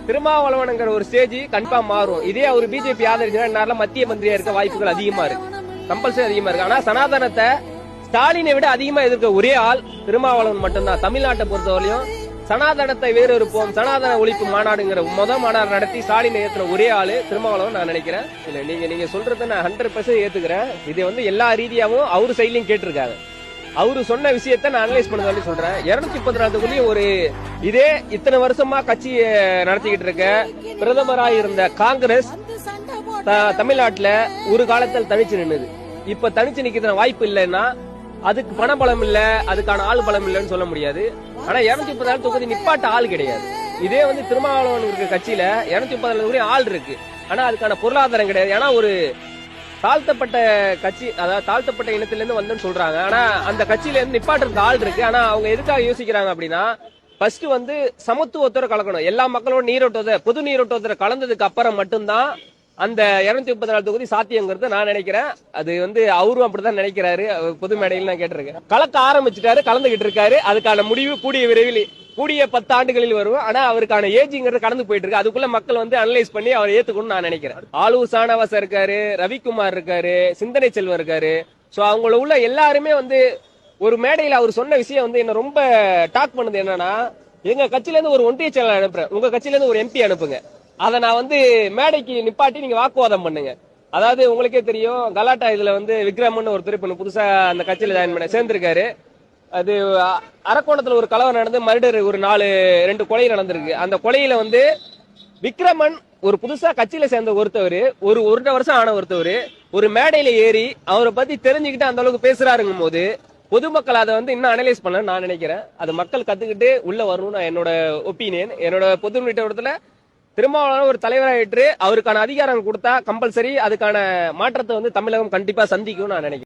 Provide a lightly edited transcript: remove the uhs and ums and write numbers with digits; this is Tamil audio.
திருமாவளவன்ங்கிற ஒரு ஸ்டேஜ் கண்டிப்பா மாறும். இதே அவர் பிஜேபி ஆதரிச்சா மத்திய மந்திரியா இருக்க வாய்ப்புகள் அதிகமா இருக்கு, கம்பல்சரி அதிகமா இருக்கு. ஆனா சனாதனத்தை ஸ்டாலினை விட அதிகமா எதிர்க்க ஒரே ஆள் திருமாவளவன் மட்டும்தான். தமிழ்நாட்டை பொறுத்தவரையும் சனாதனத்தை வேறு இருப்போம், சனாதன ஒழிப்பு மாநாடுங்கிற மாநாடு நடத்தி ஸ்டாலினை ஏத்துற ஒரே ஆளு திருமாவளவன் நான் நினைக்கிறேன். இல்ல நீங்க சொல்றதை நான் 100% ஏத்துக்கிறேன். இது எல்லா ரீதியாவும் அவரு சைட்லயும் கேட்டிருக்காங்க. அவரு சொன்ன விஷயத்த நான் அனலைஸ் பண்ணதாலே சொல்றேன். 234 ஒரு இதே இத்தனை வருஷமா கட்சி நடத்திக்கிட்டு இருக்க பிரதமராக இருந்த காங்கிரஸ் தமிழ்நாட்டுல ஒரு காலத்தில் தனிச்சு நின்னுது. இப்ப தனிச்சு நிக்கிற வாய்ப்பு இல்லைன்னா அதுக்கு பணபலம் இல்ல, அதுக்கான ஆள் பலம் இல்லன்னு சொல்ல முடியாது. ஆனா 234 தொகுதி நிப்பாட்ட ஆள் கிடையாது. இதே திருமாவளவன் இருக்க கட்சியில 234 ஆள் இருக்கு, ஆனா அதுக்கான பொருளாதாரம் கிடையாது. ஏன்னா ஒரு தாழ்த்தப்பட்ட கட்சி, அதாவது தாழ்த்தப்பட்ட இனத்திலிருந்து வந்து சொல்றாங்க. ஆனா அந்த கட்சியில இருந்து நிப்பாட்டுறதுக்கு ஆள் இருக்கு. ஆனா அவங்க எதுக்காக யோசிக்கிறாங்க அப்படின்னா, ஃபர்ஸ்ட் சமத்துவத்தோட கலக்கணும். எல்லா மக்களோட நீரோட்டத்தை, பொது நீரோட்டத்தை கலந்ததுக்கு அப்புறம் மட்டும்தான் அந்த 234 தொகுதி சாத்தியங்கிறது நான் நினைக்கிறேன். அது அவரும் அப்படிதான் நினைக்கிறாரு. பொது மேடையில் நான் கேட்டிருக்கேன். கலக்க ஆரம்பிச்சுட்டாரு, கலந்துகிட்டு இருக்காரு. அதுக்கான முடிவு கூடிய விரைவில், கூடிய 10 ஆண்டுகளில் வரும். ஆனா அவருக்கான ஏஜிங்கிறது கடந்து போயிட்டு இருக்கு. அதுக்குள்ள மக்கள் அனலைஸ் பண்ணி அவர் ஏத்துக்கணும்னு நான் நினைக்கிறேன். ஆளூர் சானவாசா இருக்காரு, ரவிக்குமார் இருக்காரு, சிந்தனை செல்வம் இருக்காரு. சோ அவங்கள உள்ள எல்லாருமே ஒரு மேடையில் அவர் சொன்ன விஷயம் என்ன ரொம்ப டாக் பண்ணுது. என்னன்னா, எங்க கட்சியில இருந்து ஒரு ஒன்றிய செயலாளர் அனுப்புறேன், உங்க கட்சியில இருந்து ஒரு எம்பி அனுப்புங்க, அதை நான் மேடைக்கு நிப்பாட்டி நீங்க வாக்குவாதம் பண்ணுங்க. அதாவது உங்களுக்கே தெரியும், கலாட்டா இதுல விக்ரமன் ஒருத்தர் இப்ப புதுசா அந்த கட்சியில ஜாயின் பண்ண சேர்ந்திருக்காரு. அது அரக்கோணத்துல ஒரு கலவரம் நடந்து மர்டர், ஒரு 2 கொலை நடந்திருக்கு. அந்த கொலையில விக்ரமன் ஒரு புதுசா கட்சியில சேர்ந்த ஒருத்தவர், ஒரு 1.5 வருஷம் ஆன ஒருத்தவர் ஒரு மேடையில ஏறி அவரை பத்தி தெரிஞ்சுக்கிட்டு அந்த அளவுக்கு பேசுறாருங்கும் போது பொதுமக்கள் அதை இன்னும் அனலைஸ் பண்ண நான் நினைக்கிறேன். அது மக்கள் கத்துக்கிட்டு உள்ள வரணும்னு என்னோட ஒப்பீனியன். என்னோட பொது இடத்துல திருமாவளவன் ஒரு தலைவராயிட்டு அவருக்கான அதிகாரம் கொடுத்தா கம்பல்சரி அதுக்கான மாற்றத்தை தமிழகம் கண்டிப்பா சந்திக்கும் நான் நினைக்கிறேன்.